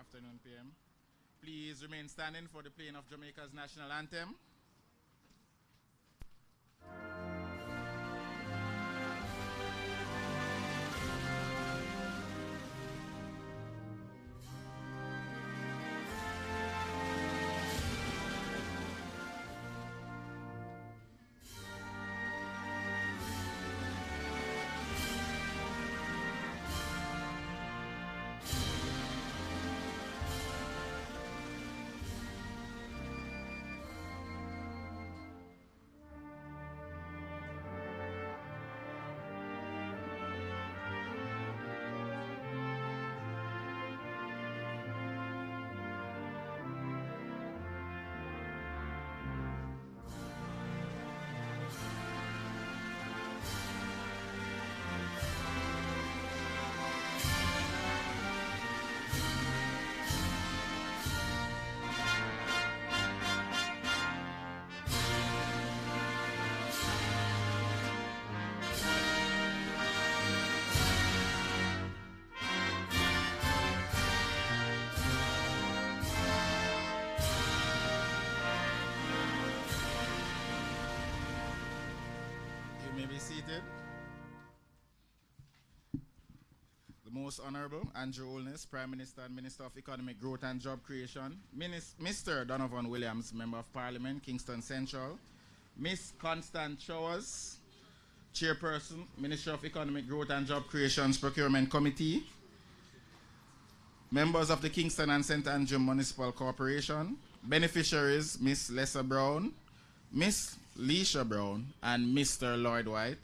afternoon p.m. Please remain standing for the playing of Jamaica's national anthem. Seated. The Most Honorable Andrew Holness, Prime Minister and Minister of Economic Growth and Job Creation, Mr. Donovan Williams, Member of Parliament, Kingston Central, Miss Constance Showers, Chairperson, Ministry of Economic Growth and Job Creation's Procurement Committee, members of the Kingston and St. Andrew Municipal Corporation, beneficiaries, Miss Lessa Brown, Miss Leisha Brown, and Mr. Lloyd White,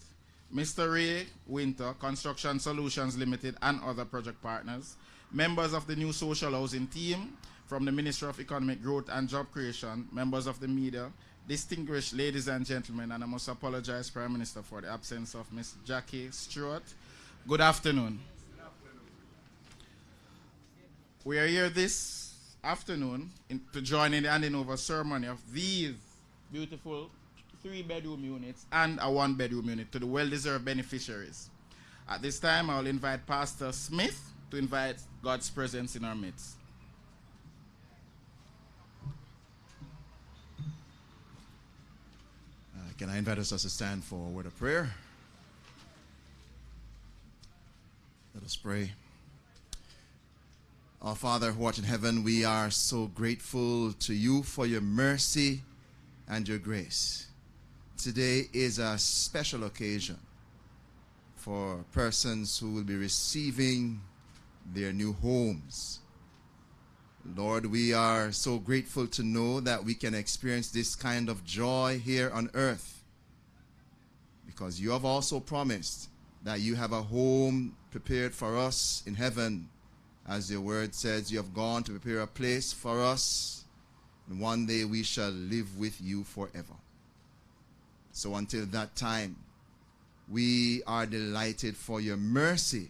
Mr. Ray Winter, Construction Solutions Limited, and other project partners, members of the new social housing team from the Ministry of Economic Growth and Job Creation, members of the media, distinguished ladies and gentlemen, and I must apologize, Prime Minister, for the absence of Miss Jackie Stewart. Good afternoon. Good afternoon. We are here this afternoon to join in the handing over ceremony of these beautiful 3-bedroom units and a 1-bedroom unit to the well-deserved beneficiaries. At this time, I will invite Pastor Smith to invite God's presence in our midst. Can I invite us to stand for a word of prayer? Let us pray. Our Father who art in heaven, we are so grateful to you for your mercy and your grace. Today is a special occasion for persons who will be receiving their new homes. Lord, we are so grateful to know that we can experience this kind of joy here on earth, because you have also promised that you have a home prepared for us in heaven. As your word says, you have gone to prepare a place for us, and one day we shall live with you forever. So until that time, we are delighted for your mercy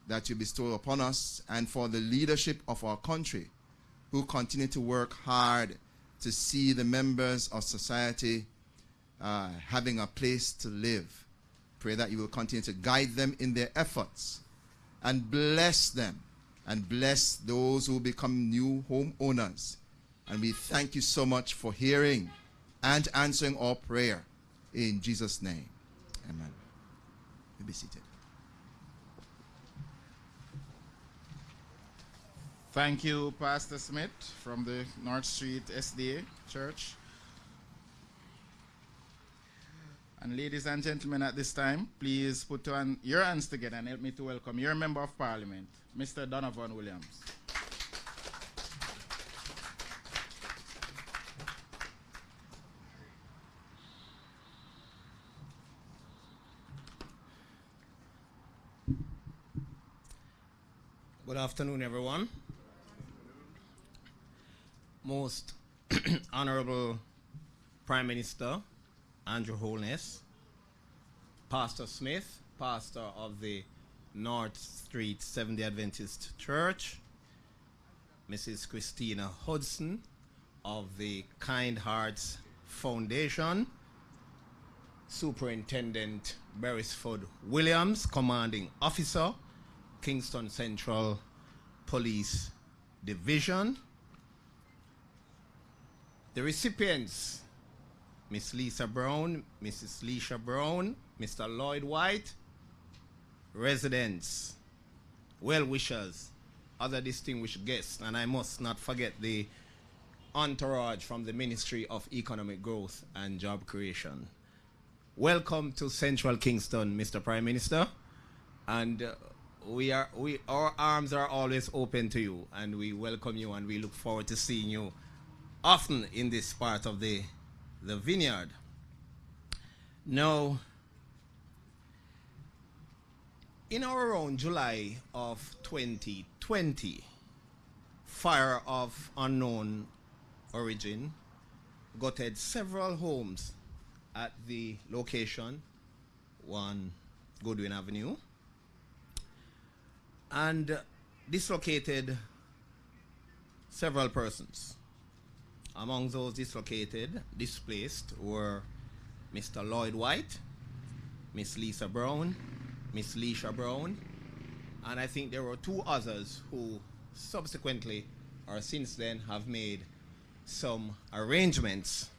that you bestow upon us and for the leadership of our country, who continue to work hard to see the members of society having a place to live. Pray that you will continue to guide them in their efforts and bless them and bless those who become new homeowners. And we thank you so much for hearing and answering our prayer. In Jesus' name, amen. You be seated. Thank you, Pastor Smith from the North Street SDA Church. And ladies and gentlemen, at this time, please put your hands together and help me to welcome your Member of Parliament, Mr. Donovan Williams. Good afternoon, everyone. Most Honorable Prime Minister Andrew Holness, Pastor Smith, pastor of the North Street Seventh-day Adventist Church, Mrs. Christina Hudson of the Kind Hearts Foundation, Superintendent Beresford Williams, Commanding Officer, Kingston Central Police Division. The recipients, Miss Lisa Brown, Mrs. Leisha Brown, Mr. Lloyd White, residents, well-wishers, other distinguished guests, and I must not forget the entourage from the Ministry of Economic Growth and Job Creation. Welcome to Central Kingston, Mr. Prime Minister, and our arms are always open to you, and we welcome you, and we look forward to seeing you often in this part of the vineyard. Now, in or around July of 2020, fire of unknown origin gutted several homes at the location 1 Goodwin Avenue and dislocated several persons. Among those displaced were Mr. Lloyd White, Miss Lisa Brown, Miss Leisha Brown, and I think there were 2 others who subsequently or since then have made some arrangements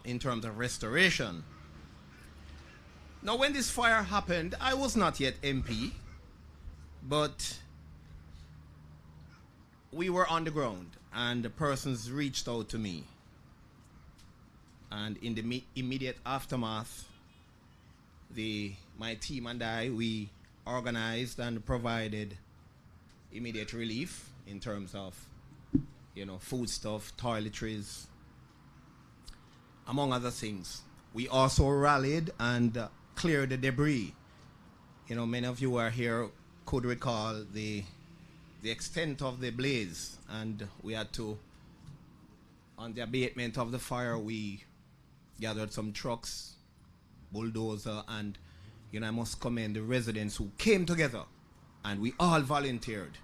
in terms of restoration. Now, when this fire happened, I was not yet MP, but we were on the ground, and the persons reached out to me. And in the immediate aftermath, my team and I, we organized and provided immediate relief in terms of, foodstuff, toiletries, among other things. We also rallied and cleared the debris. Many of you are here could recall the extent of the blaze, and we had to, on the abatement of the fire, we gathered some trucks, bulldozer, and I must commend the residents who came together, and we all volunteered.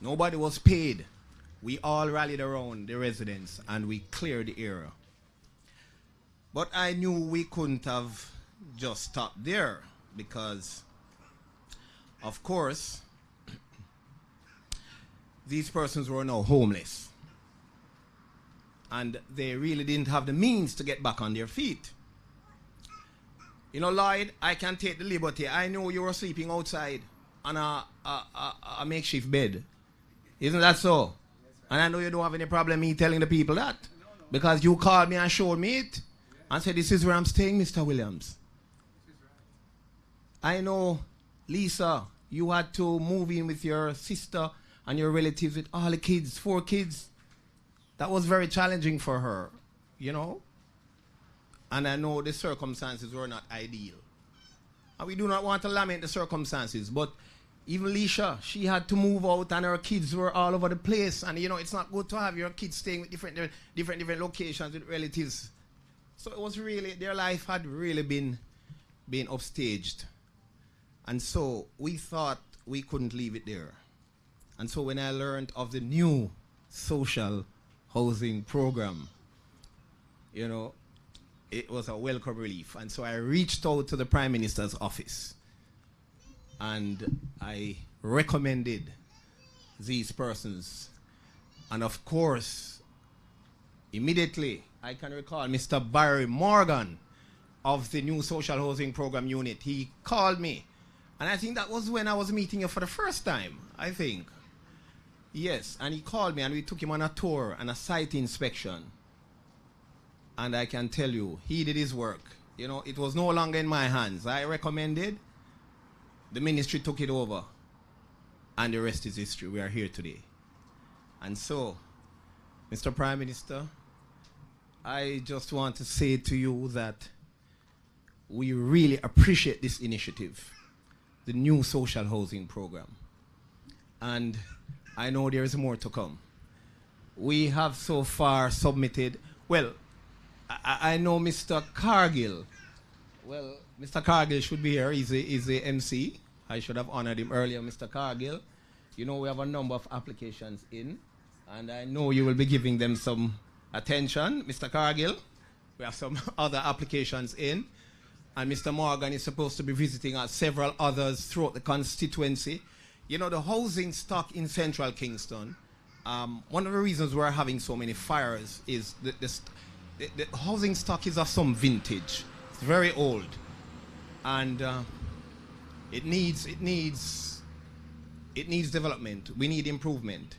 Nobody was paid. We all rallied around the residents, and we cleared the area. But I knew we couldn't have just stopped there because, of course, these persons were now homeless. And they really didn't have the means to get back on their feet. Lloyd, I can take the liberty. I know you were sleeping outside on a makeshift bed. Isn't that so? And I know you don't have any problem me telling the people that. Because you called me and showed me it. And said, this is where I'm staying, Mr. Williams. I know, Lisa, you had to move in with your sister and your relatives with all the kids, 4 kids. That was very challenging for her, And I know the circumstances were not ideal. And we do not want to lament the circumstances, but even Leisha, she had to move out and her kids were all over the place. And it's not good to have your kids staying with different locations with relatives. So it was really, their life had really been upstaged. And so we thought we couldn't leave it there. And so when I learned of the new social housing program, it was a welcome relief. And so I reached out to the Prime Minister's office and I recommended these persons. And of course, immediately, I can recall Mr. Barry Morgan of the new social housing program unit. He called me. And I think that was when I was meeting you for the first time, I think. Yes, and he called me and we took him on a tour and a site inspection. And I can tell you, he did his work. It was no longer in my hands. I recommended, the ministry took it over. And the rest is history. We are here today. And so, Mr. Prime Minister, I just want to say to you that we really appreciate this initiative, the new social housing program. And I know there is more to come. We have so far submitted, well, I know Mr. Cargill. Well, Mr. Cargill should be here. He's the MC. I should have honored him earlier, Mr. Cargill. We have a number of applications in, and I know you will be giving them some attention, Mr. Cargill. We have some other applications in, and Mr. Morgan is supposed to be visiting several others throughout the constituency. The housing stock in Central Kingston one of the reasons we're having so many fires is that the housing stock is of some vintage. It's very old, and it needs development. We need improvement,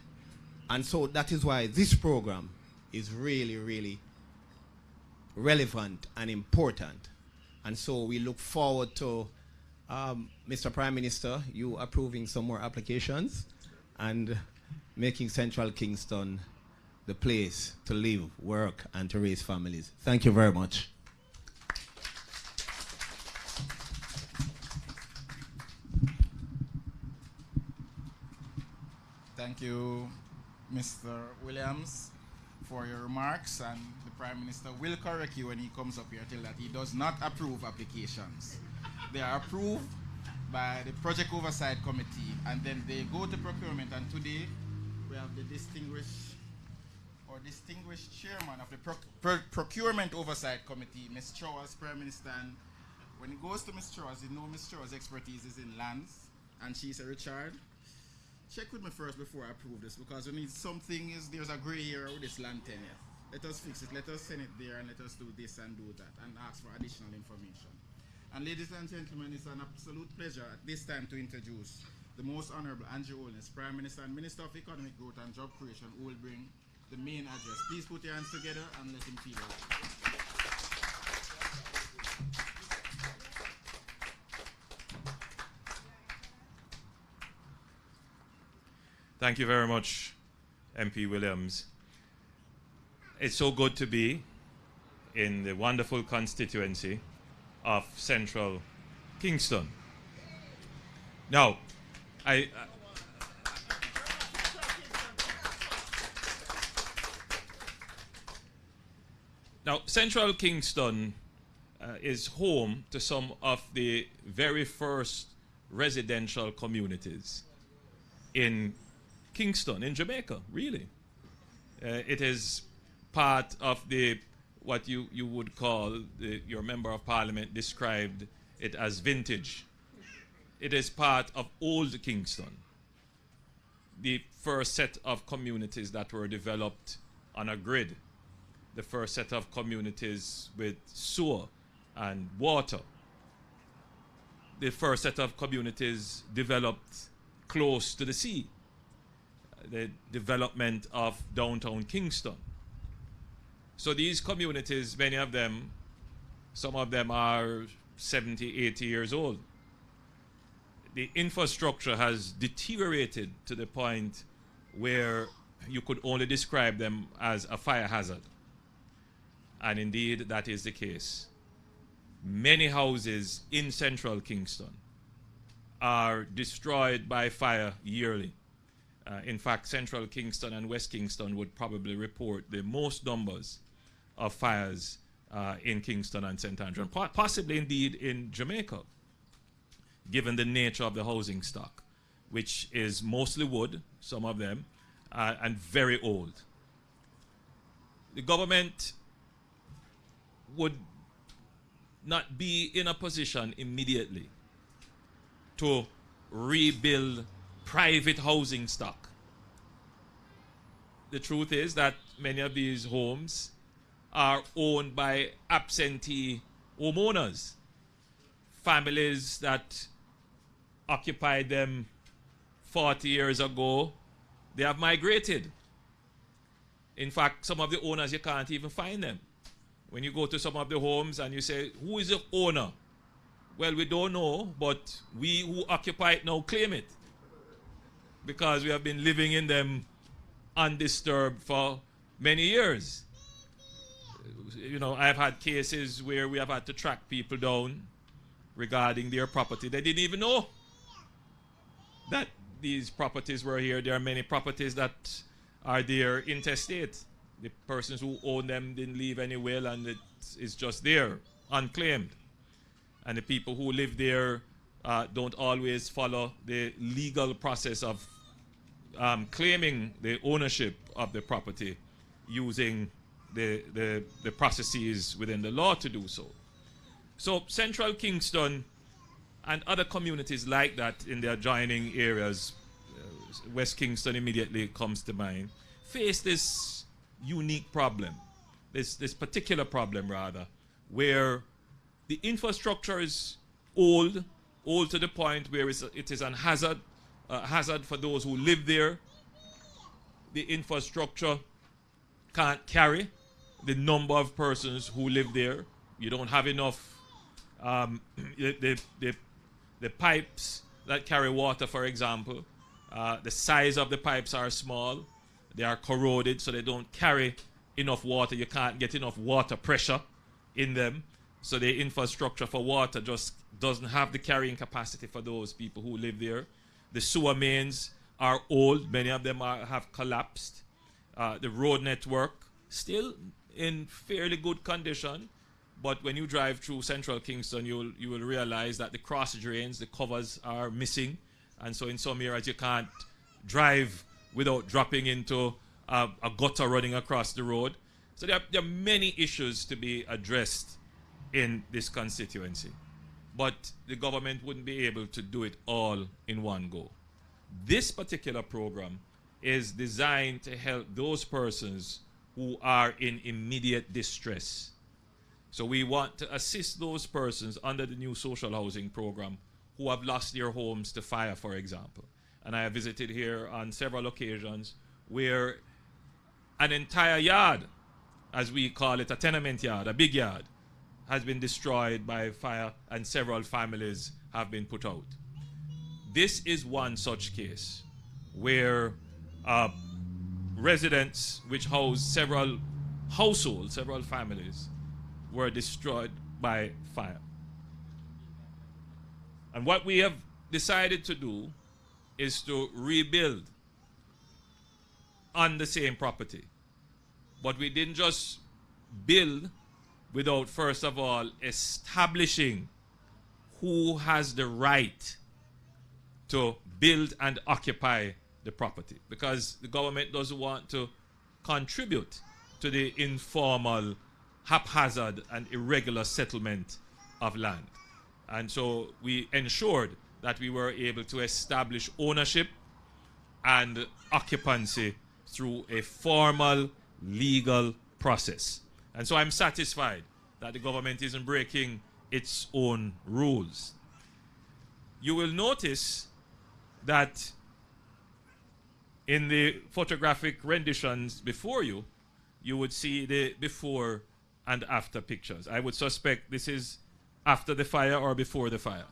and so that is why this program is really, really relevant and important. And so we look forward to Mr. Prime Minister, you approving some more applications and making Central Kingston the place to live, work, and to raise families. Thank you very much. Thank you, Mr. Williams, for your remarks, and the Prime Minister will correct you when he comes up here, tell that he does not approve applications. They are approved by the Project Oversight Committee, and then they go to procurement, and today we have the distinguished chairman of the Procurement Oversight Committee, Ms. Chowers, Prime Minister, and when it goes to Ms. Chowers, you know Ms. Chowers' expertise is in lands, and she said, Richard, check with me first before I approve this, because we need something, there's a gray area with this land tenure. Let us fix it, let us send it there, and let us do this and do that, and ask for additional information. And ladies and gentlemen, it's an absolute pleasure at this time to introduce the Most Honorable Holness, Prime Minister and Minister of Economic Growth and Job Creation, who will bring the main address. Please put your hands together and let him feel it. Thank you very much, MP Williams. It's so good to be in the wonderful constituency of Central Kingston. Now, Central Kingston is home to some of the very first residential communities in Kingston, in Jamaica, really. It is part of what you would call, your member of parliament described it as vintage. It is part of old Kingston, the first set of communities that were developed on a grid, the first set of communities with sewer and water, the first set of communities developed close to the sea, the development of downtown Kingston. So these communities, many of them, some of them are 70, 80 years old. The infrastructure has deteriorated to the point where you could only describe them as a fire hazard. And indeed, that is the case. Many houses in Central Kingston are destroyed by fire yearly. In fact, Central Kingston and West Kingston would probably report the most numbers of fires in Kingston and St. Andrew, and possibly indeed in Jamaica, given the nature of the housing stock, which is mostly wood, some of them, and very old. The government would not be in a position immediately to rebuild private housing stock. The truth is that many of these homes are owned by absentee homeowners, families that occupied them 40 years ago. They have migrated. In fact, some of the owners, you can't even find them. When you go to some of the homes and you say, who is the owner? Well, we don't know, but we who occupy it now claim it, because we have been living in them undisturbed for many years. You know, I've had cases where we have had to track people down regarding their property. They didn't even know that these properties were here. There are many properties that are there intestate. The persons who own them didn't leave any will, and it's just there, unclaimed. And the people who live there don't always follow the legal process of claiming the ownership of the property using the processes within the law to do so. So Central Kingston and other communities like that in the adjoining areas, West Kingston immediately comes to mind, face this unique problem, this particular problem rather, where the infrastructure is old to the point where it is a hazard for those who live there. The infrastructure can't carry the number of persons who live there. You don't have enough. The pipes that carry water, for example, the size of the pipes are small. They are corroded, so they don't carry enough water. You can't get enough water pressure in them. So the infrastructure for water just doesn't have the carrying capacity for those people who live there. The sewer mains are old. Many of them have collapsed. The road network still in fairly good condition. But when you drive through central Kingston, you will realize that the cross drains, the covers are missing. And so in some areas you can't drive without dropping into a gutter running across the road. So there are many issues to be addressed in this constituency. But the government wouldn't be able to do it all in one go. This particular program is designed to help those persons who are in immediate distress. So we want to assist those persons under the new social housing program who have lost their homes to fire, for example. And I have visited here on several occasions where an entire yard, as we call it, a tenement yard, a big yard, has been destroyed by fire and several families have been put out. This is one such case where residents which house several households, several families, were destroyed by fire. And what we have decided to do is to rebuild on the same property. But we didn't just build without first of all establishing who has the right to build and occupy the property, because the government doesn't want to contribute to the informal, haphazard and irregular settlement of land. And so we ensured that we were able to establish ownership and occupancy through a formal legal process. And so I'm satisfied that the government isn't breaking its own rules. You will notice that in the photographic renditions before you, you would see the before and after pictures. I would suspect this is after the fire or before the fire.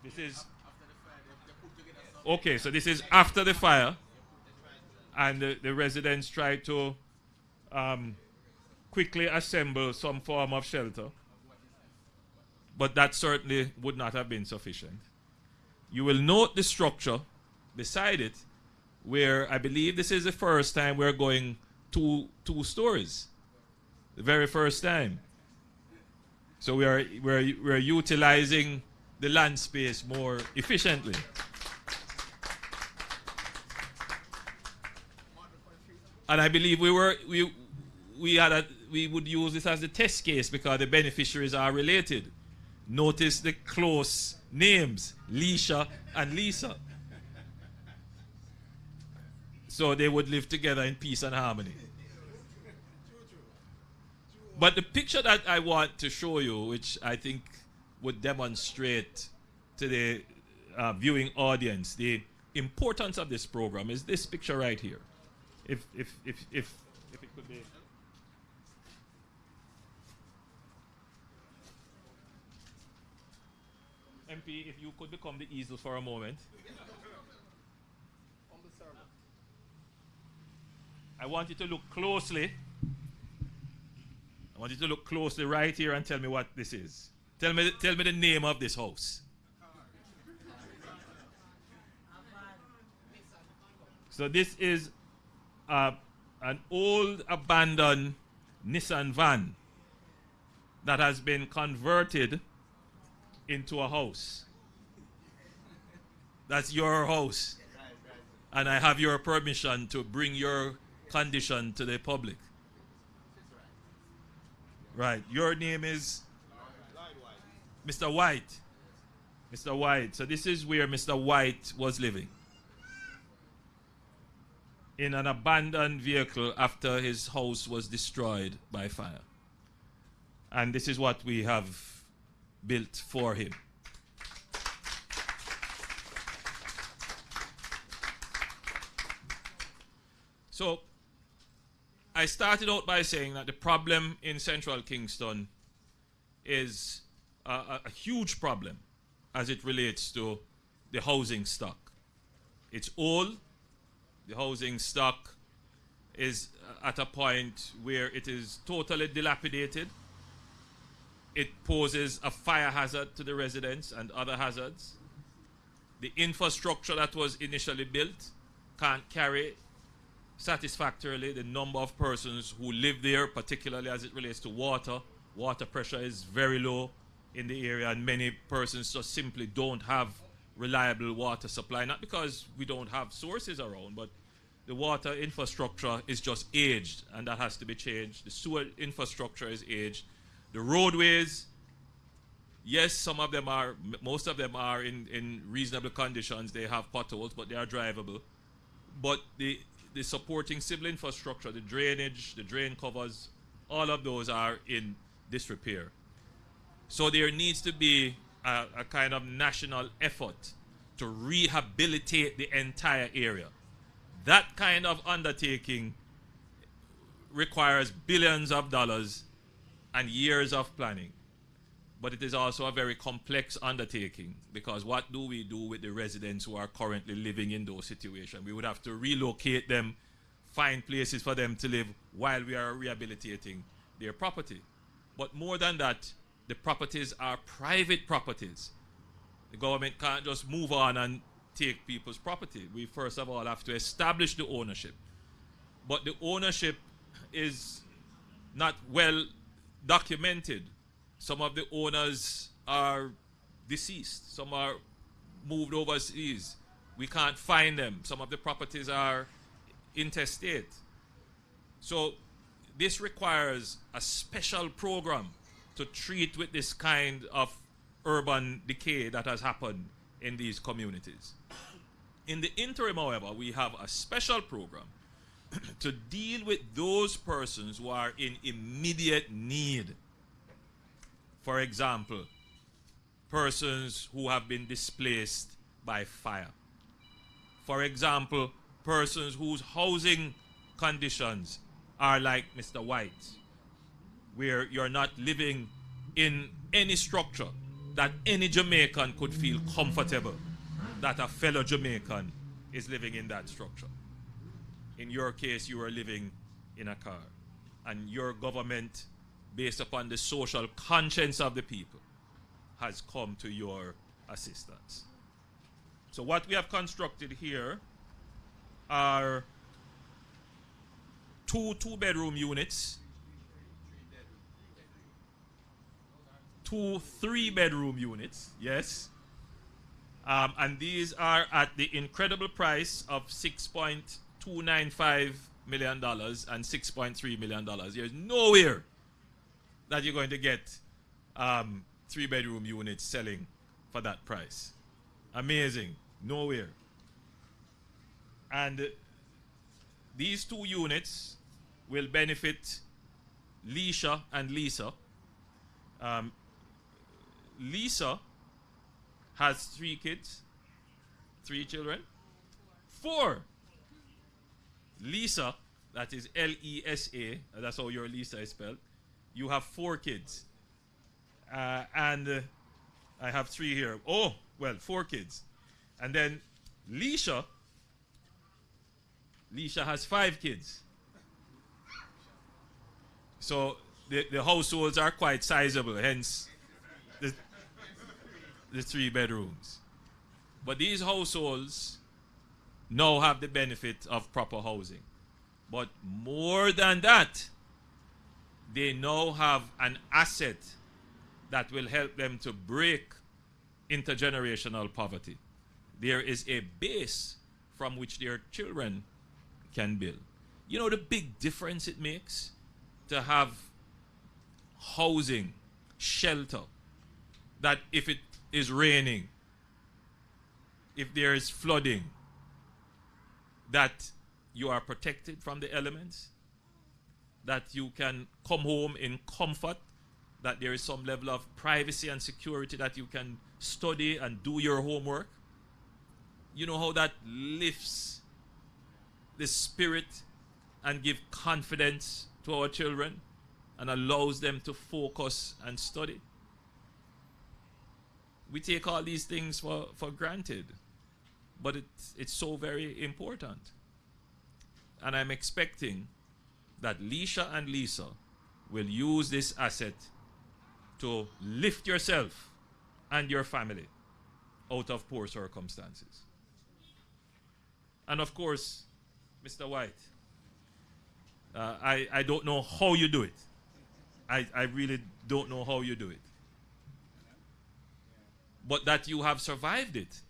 This is okay, so this is after the fire, and the residents tried to quickly assemble some form of shelter, but that certainly would not have been sufficient. You will note the structure beside it, where I believe this is the first time we're going two stories. The very first time. So we're utilizing the land space more efficiently. And I believe we would use this as the test case because the beneficiaries are related. Notice the close names, Leisha and Lisa. So they would live together in peace and harmony. But the picture that I want to show you, which I think would demonstrate to the viewing audience the importance of this program, is this picture right here. If it could be. MP, if you could become the easel for a moment. I want you to look closely. I want you to look closely right here and tell me what this is. Tell me the name of this house. So this is an old abandoned Nissan van that has been converted into a house. That's your house. And I have your permission to bring your condition to the public. Right. Your name is Mr. White. Mr. White. So this is where Mr. White was living. in an abandoned vehicle after his house was destroyed by fire. And this is what we have built for him. So, I started out by saying that the problem in central Kingston is a huge problem as it relates to the housing stock. It's old. The housing stock is at a point where it is totally dilapidated. It poses a fire hazard to the residents and other hazards. The infrastructure that was initially built can't carry satisfactorily the number of persons who live there, particularly as it relates to water. Water pressure is very low in the area, and many persons just simply don't have reliable water supply, not because we don't have sources around, but the water infrastructure is just aged, and that has to be changed. The sewer infrastructure is aged. The roadways, yes, some of them are, most of them are in reasonable conditions. They have potholes, but they are drivable. But the supporting civil infrastructure, the drainage, the drain covers, all of those are in disrepair. So there needs to be a kind of national effort to rehabilitate the entire area. That kind of undertaking requires billions of dollars and years of planning. But it is also a very complex undertaking, because what do we do with the residents who are currently living in those situations? We would have to relocate them, find places for them to live while we are rehabilitating their property. But more than that, the properties are private properties. The government can't just move on and take people's property. We first of all have to establish the ownership. But the ownership is not well documented. Some of the owners are deceased. Some are moved overseas. We can't find them. Some of the properties are intestate. So this requires a special program to treat with this kind of urban decay that has happened in these communities. In the interim, however, we have a special program to deal with those persons who are in immediate need. For example, persons who have been displaced by fire. For example, persons whose housing conditions are like Mr. White's, where you're not living in any structure that any Jamaican could feel comfortable that a fellow Jamaican is living in that structure. In your case, you are living in a car, and your government, based upon the social conscience of the people, has come to your assistance. So what we have constructed here are two two-bedroom units, two three-bedroom units, yes. And these are at the incredible price of $6.295 million and $6.3 million. There's nowhere that you're going to get three-bedroom units selling for that price. Amazing. Nowhere. And these two units will benefit Leisha and Lisa. Lisa has 3 kids. 3 children. 4. Lisa, that is L-E-S-A, that's how your Lisa is spelled. You have 4 kids. And I have 3 here. Oh, well, 4 kids. And then Leisha has 5 kids. So the households are quite sizable, hence the 3 bedrooms. But these households now have the benefit of proper housing. But more than that, they now have an asset that will help them to break intergenerational poverty. There is a base from which their children can build. You know the big difference it makes to have housing, shelter, that if it is raining, if there is flooding, that you are protected from the elements, that you can come home in comfort, that there is some level of privacy and security, that you can study and do your homework. You know how that lifts the spirit and give confidence to our children and allows them to focus and study. We take all these things for granted, but it's so very important. And I'm expecting that Leisha and Lisa will use this asset to lift yourself and your family out of poor circumstances. And of course, Mr. White, I don't know how you do it. I really don't know how you do it. But that you have survived it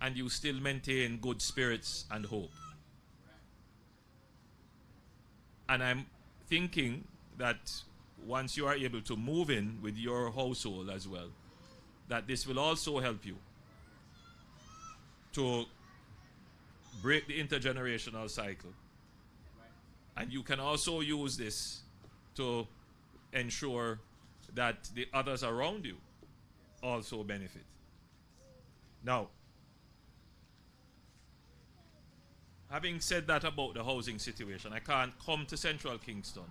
and you still maintain good spirits and hope. And I'm thinking that once you are able to move in with your household as well, that this will also help you to break the intergenerational cycle. And you can also use this to ensure that the others around you also benefit. Now, having said that about the housing situation, I can't come to Central Kingston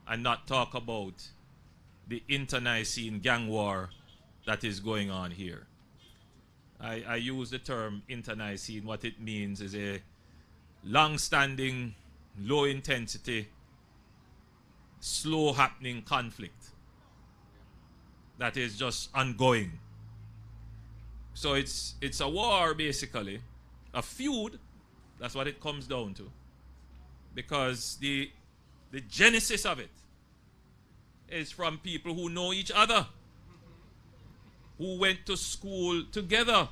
and not talk about the internecine gang war that is going on here. I use the term internecine. What it means is a long-standing, low-intensity, slow-happening conflict that is just ongoing. So it's a war, basically, a feud. That's what it comes down to. Because the genesis of it is from people who know each other, who went to school together,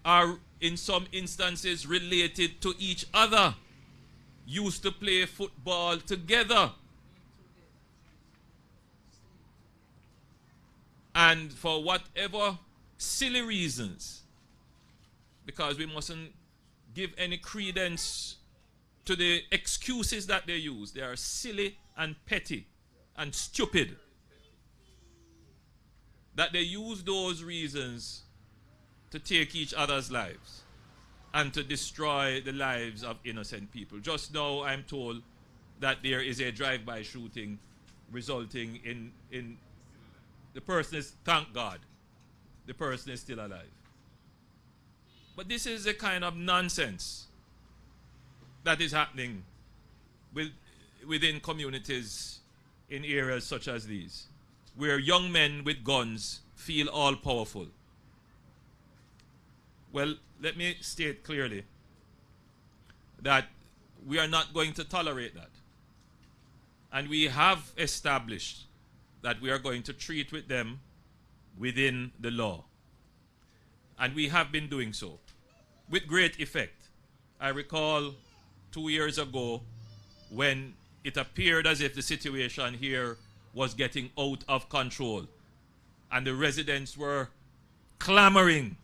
are in some instances related to each other, used to play football together. And for whatever silly reasons, because we mustn't give any credence to the excuses that they use. They are silly and petty and stupid. That they use those reasons to take each other's lives and to destroy the lives of innocent people. Just now I'm told that there is a drive-by shooting resulting in the person is, thank God, the person is still alive. But this is a kind of nonsense that is happening within communities in areas such as these, where young men with guns feel all powerful. Well, let me state clearly that we are not going to tolerate that. And we have established that we are going to treat with them within the law. And we have been doing so with great effect. I recall 2 years ago when it appeared as if the situation here was getting out of control and the residents were clamoring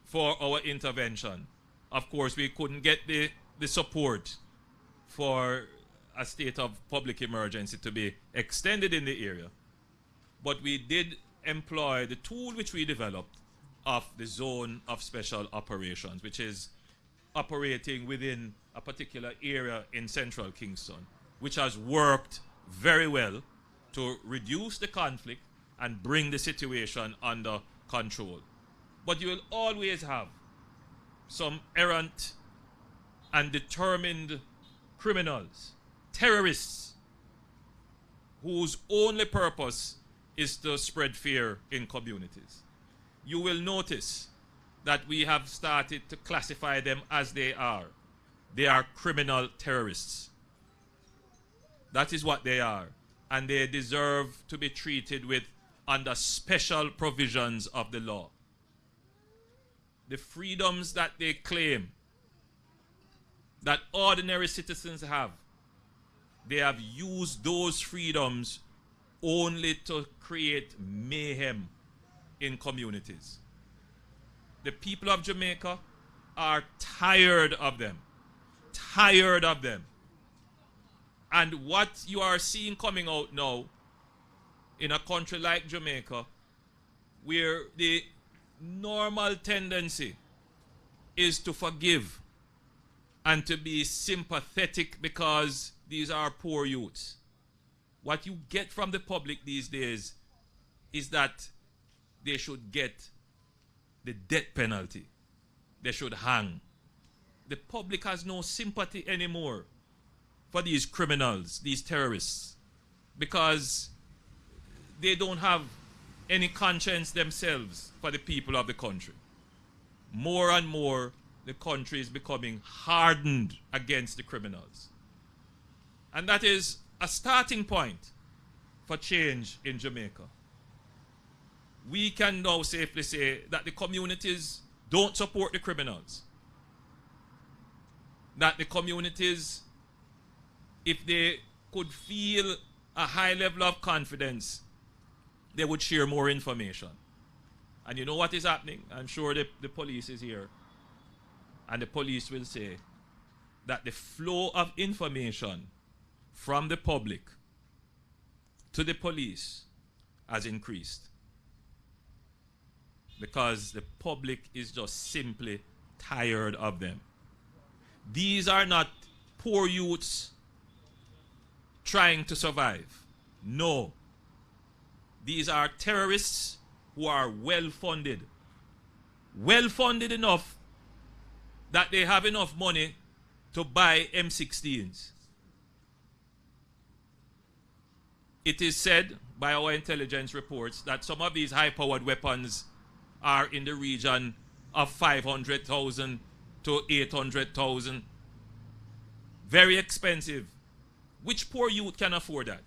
for our intervention. Of course, we couldn't get the support for a state of public emergency to be extended in the area. But we did employ the tool which we developed of the zone of special operations, which is operating within a particular area in Central Kingston, which has worked very well to reduce the conflict and bring the situation under control. But you will always have some errant and determined criminals, terrorists, whose only purpose is to spread fear in communities. You will notice that we have started to classify them as they are. They are criminal terrorists. That is what they are. And they deserve to be treated with under special provisions of the law. The freedoms that they claim that ordinary citizens have, they have used those freedoms only to create mayhem in communities. The people of Jamaica are tired of them. Tired of them. And what you are seeing coming out now in a country like Jamaica, where the normal tendency is to forgive and to be sympathetic because these are poor youths. What you get from the public these days is that they should get the death penalty. They should hang. The public has no sympathy anymore for these criminals, these terrorists, because they don't have any conscience themselves for the people of the country. More and more, the country is becoming hardened against the criminals. And that is a starting point for change in Jamaica. We can now safely say that the communities don't support the criminals. That the communities, if they could feel a high level of confidence, they would share more information. And you know what is happening? I'm sure the police is here. And the police will say that the flow of information from the public to the police has increased. Because the public is just simply tired of them. These are not poor youths trying to survive. No. These are terrorists who are well-funded. Well-funded enough that they have enough money to buy M16s. It is said by our intelligence reports that some of these high-powered weapons are in the region of 500,000 to 800,000. Very expensive. Which poor youth can afford that?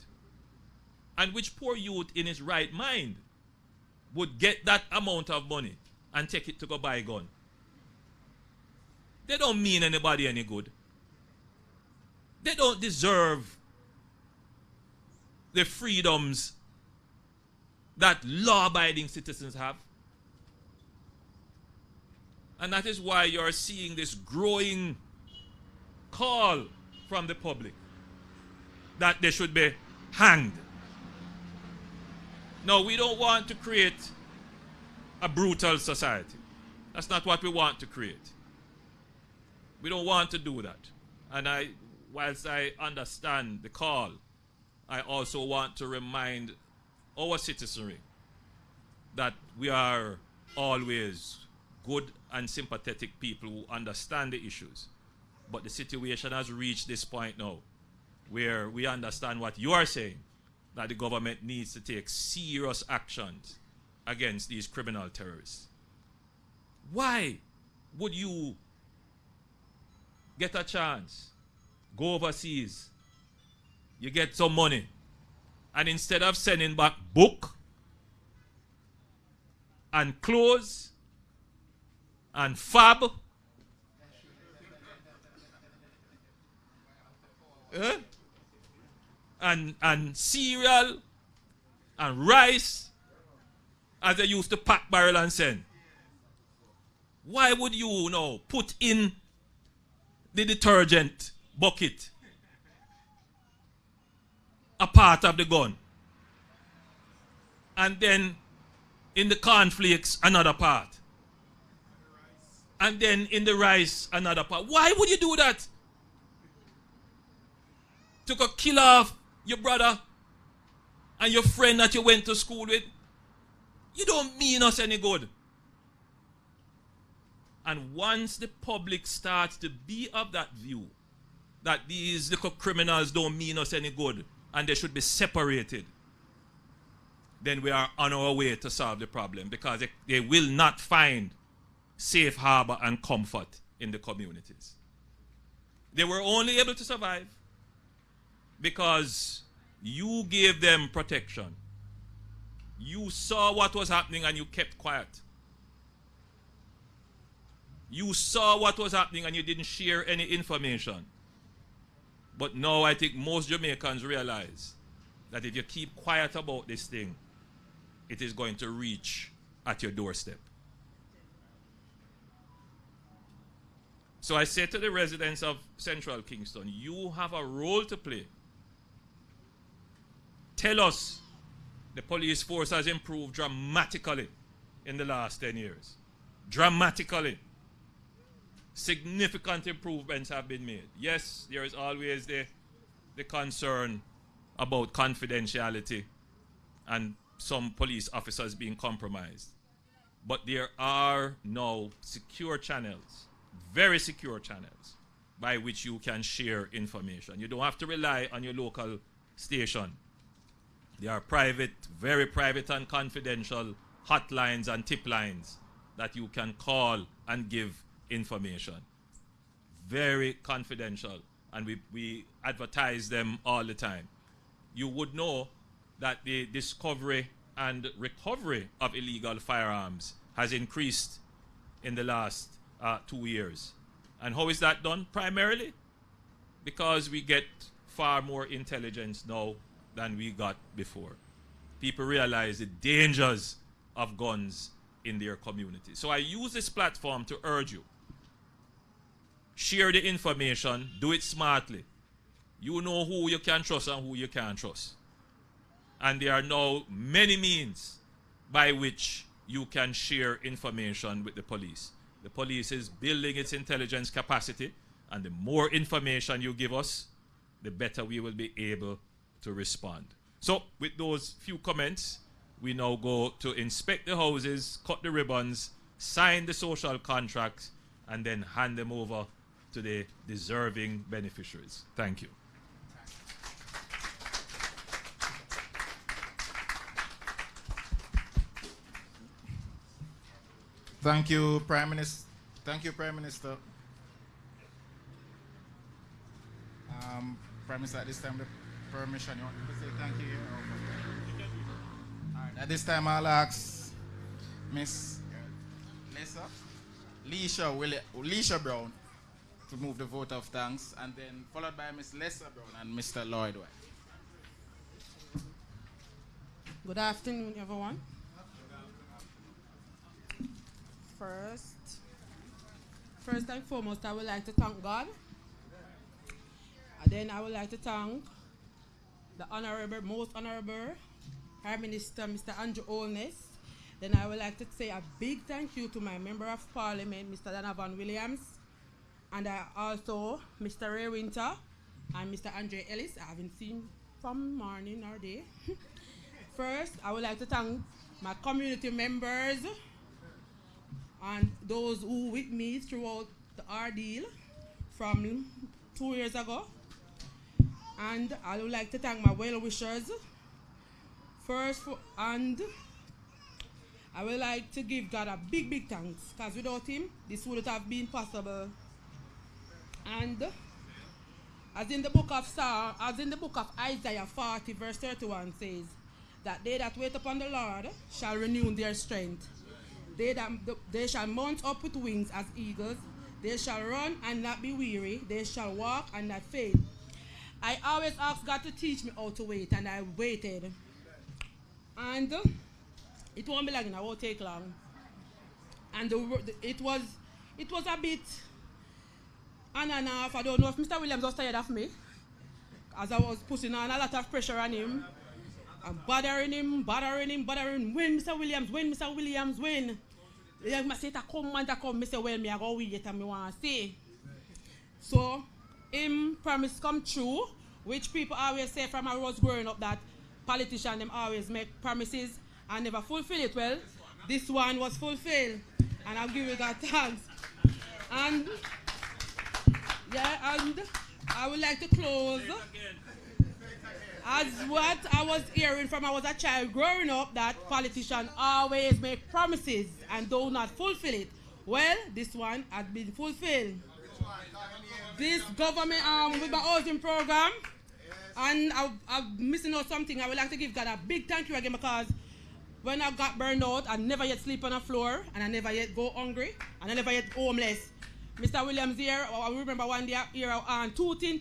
And which poor youth in his right mind would get that amount of money and take it to go buy a gun? They don't mean anybody any good. They don't deserve the freedoms that law-abiding citizens have. And that is why you're seeing this growing call from the public that they should be hanged. No, we don't want to create a brutal society. That's not what we want to create. We don't want to do that. And whilst I understand the call, I also want to remind our citizenry that we are always good and sympathetic people who understand the issues. But the situation has reached this point now where we understand what you are saying, that the government needs to take serious actions against these criminal terrorists. Why would you get a chance, go overseas, you get some money, and instead of sending back book and clothes and fab, and cereal and rice, as they used to pack barrel and send, why would you now put in the detergent bucket a part of the gun, and then in the cornflakes another part, and then in the rice another part? Why would you do that? To go kill off your brother and your friend that you went to school with? You don't mean us any good. And once the public starts to be of that view, that these little criminals don't mean us any good and they should be separated, then we are on our way to solve the problem, because they will not find safe harbor and comfort in the communities. They were only able to survive because you gave them protection. You saw what was happening and you kept quiet. You saw what was happening and you didn't share any information. But now I think most Jamaicans realize that if you keep quiet about this thing, it is going to reach at your doorstep. So I say to the residents of Central Kingston, you have a role to play. Tell us the police force has improved dramatically in the last 10 years. Dramatically. Significant improvements have been made. Yes, there is always the concern about confidentiality and some police officers being compromised. But there are now secure channels, very secure channels, by which you can share information. You don't have to rely on your local station. There are private, very private and confidential hotlines and tip lines that you can call and give information. Very confidential, and we advertise them all the time. You would know that the discovery and recovery of illegal firearms has increased in the last 2 years. And how is that done? Primarily because we get far more intelligence now than we got before. People realize the dangers of guns in their community. So I use this platform to urge you. Share the information, do it smartly. You know who you can trust and who you can't trust. And there are now many means by which you can share information with the police. The police is building its intelligence capacity, and the more information you give us, the better we will be able to respond. So with those few comments, we now go to inspect the houses, cut the ribbons, sign the social contracts, and then hand them over to the deserving beneficiaries. Thank you. Thank you, Prime Minister. Thank you, Prime Minister. Prime Minister, at this time, the permission, you want me to say thank you here? All right, at this time, I'll ask Miss Leisha Brown to move the vote of thanks, and then followed by Miss Lessa Brown and Mr. Lloyd White. Good afternoon, everyone. First and foremost, I would like to thank God. And then I would like to thank the Most Honorable Prime Minister, Mr. Andrew Holness. Then I would like to say a big thank you to my Member of Parliament, Mr. Donovan Williams, and also Mr. Ray Winter and Mr. Andre Ellis. I haven't seen from morning or day. First, I would like to thank my community members and those who with me throughout the ordeal from 2 years ago. And I would like to thank my well-wishers. And I would like to give God a big thanks, because without him, this wouldn't have been possible. And as in the book of Isaiah 40, verse 31 says, that they that wait upon the Lord shall renew their strength. They shall mount up with wings as eagles. They shall run and not be weary. They shall walk and not faint. I always ask God to teach me how to wait, and I waited. And it won't be long, it won't take long. And it was a bit on and off. I don't know if Mr. Williams was tired of me, as I was putting on a lot of pressure on him. I'm bothering him. When, Mr. Williams, when? He must say, come. I say, well, I go wait and I want to say. So, him promise come true, which people always say from I was growing up that politicians them always make promises and never fulfill it. Well, this one was fulfilled, and I'll give you that thanks. And, yeah, and I would like to close. As what I was hearing from I was a child growing up, that politicians always make promises and do not fulfill it. Well, this one has been fulfilled. This government with my housing program, and I'm missing out something. I would like to give God a big thank you again, because when I got burned out, I never yet sleep on the floor, and I never yet go hungry, and I never yet homeless. Mr. Williams here, I remember one day here and tooting.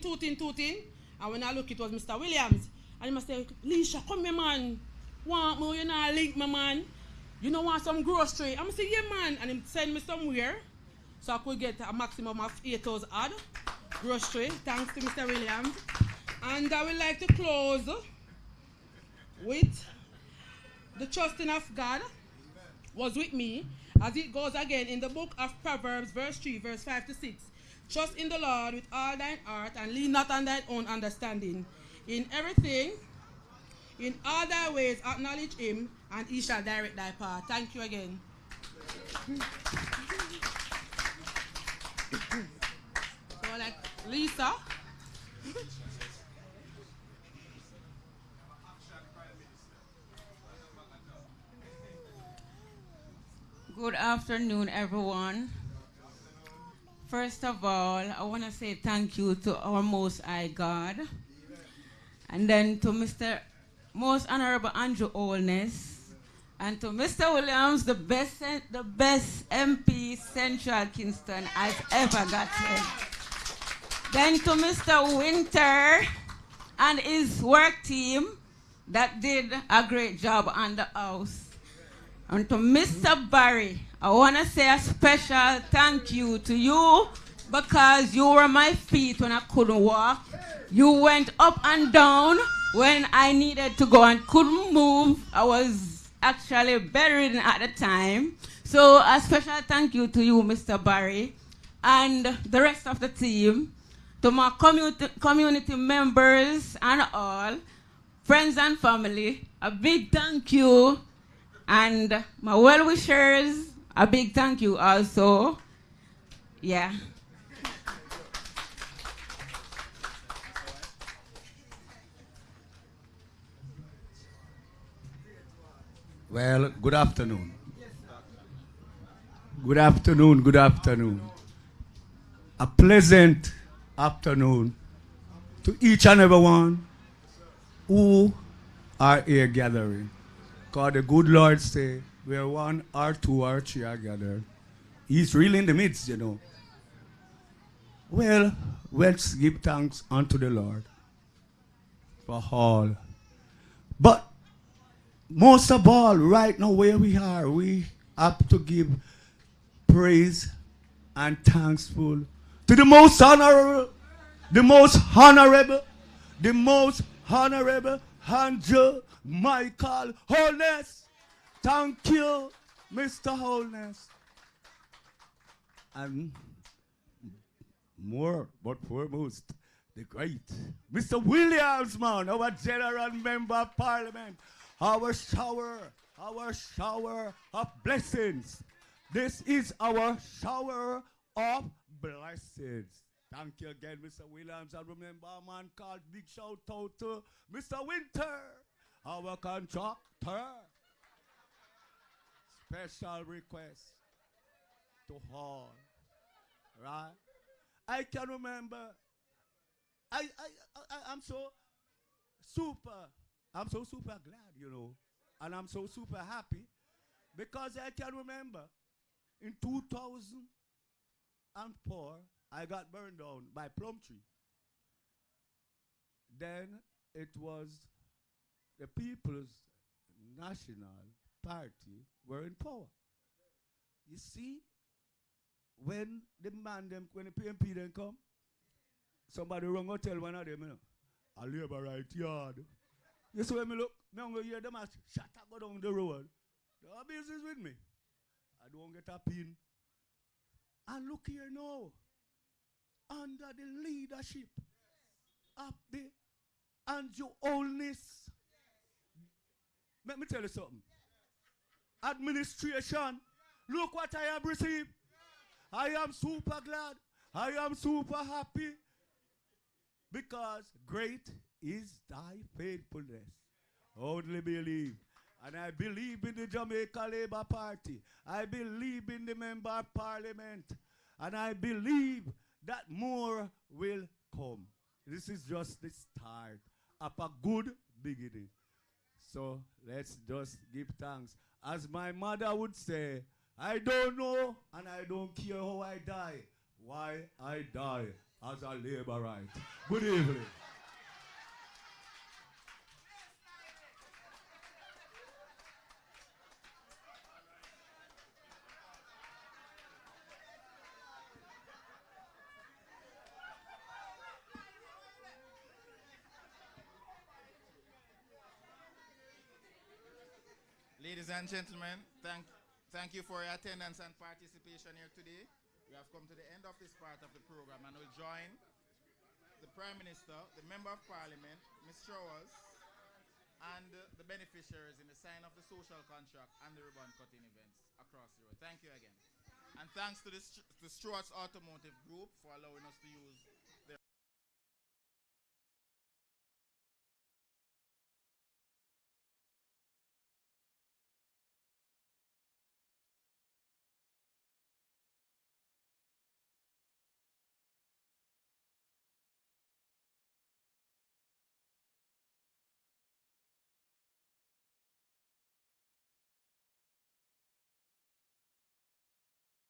And when I look, it was Mr. Williams. And he must say, Leisha, come here, man. Want me, you know, link me, man. You know, want some grocery? I'm say, yeah, man. And he send me somewhere. so I could get a maximum of 8 hours odd grocery, thanks to Mr. Williams. And I would like to close with the trusting of God was with me, as it goes again in the book of Proverbs, verse 3, verse 5 to 6. Trust in the Lord with all thine heart, and lean not on thine own understanding. In everything, in all thy ways, acknowledge him, and he shall direct thy path. Thank you again. So, like Lisa. Good afternoon, everyone. First of all, I want to say thank you to our Most High God, and then to Mr. Most Honorable Andrew Holness, and to Mr. Williams, the best MP Central Kingston has ever gotten. Then to Mr. Winter and his work team that did a great job on the house. And to Mr. Barry, I want to say a special thank you to you, because you were my feet when I couldn't walk. You went up and down when I needed to go and couldn't move. I was actually bedridden at the time. So a special thank you to you, Mr. Barry, and the rest of the team, to my community members and all, friends and family, a big thank you. And my well-wishers, a big thank you also. Yeah. Well, good afternoon. Good afternoon, good afternoon. A pleasant afternoon to each and every one who are here gathering. Because the good Lord say, where one or two or three are gathered, he's really in the midst, you know. Well, let's give thanks unto the Lord for all. But most of all, right now where we are, we have to give praise and thankful to the most honorable, the most honorable, the most honorable Andrew Michael Holness. Thank you, Mr. Holness. And more, but foremost, the great Mr. Williams, man, our General Member of Parliament, our shower of blessings. This is our shower of blessings. Thank you again, Mr. Williams. And remember a man called big shout out to Mr. Winter, our contractor. Special request to all, right? I can remember, I'm so super glad, you know, and I'm so super happy, because I can remember in 2004, I got burned down by Plumtree. Then it was the People's National Party were in power. You see, when the PMP then come, somebody wrong go tell one of them, you know, a labor right yard. You see when me look, me don't go hear them as shut up go down the road. They have business with me. I don't get a pin. And look here now, under the leadership of the Andrew Holness. Let me tell you something. Administration, look what I have received. I am super glad. I am super happy. Because great is thy faithfulness. Only believe. And I believe in the Jamaica Labour Party. I believe in the Member of Parliament. And I believe that more will come. This is just the start of a good beginning. So let's just give thanks. As my mother would say, I don't know and I don't care how I die. Why I die as a laborite. Good evening. Ladies and gentlemen, thank you for your attendance and participation here today. We have come to the end of this part of the program and we'll join the Prime Minister, the Member of Parliament, Ms. Showers, and the beneficiaries in the sign of the social contract and the ribbon cutting events across the road. Thank you again. And thanks to the Stewart's Automotive Group for allowing us to use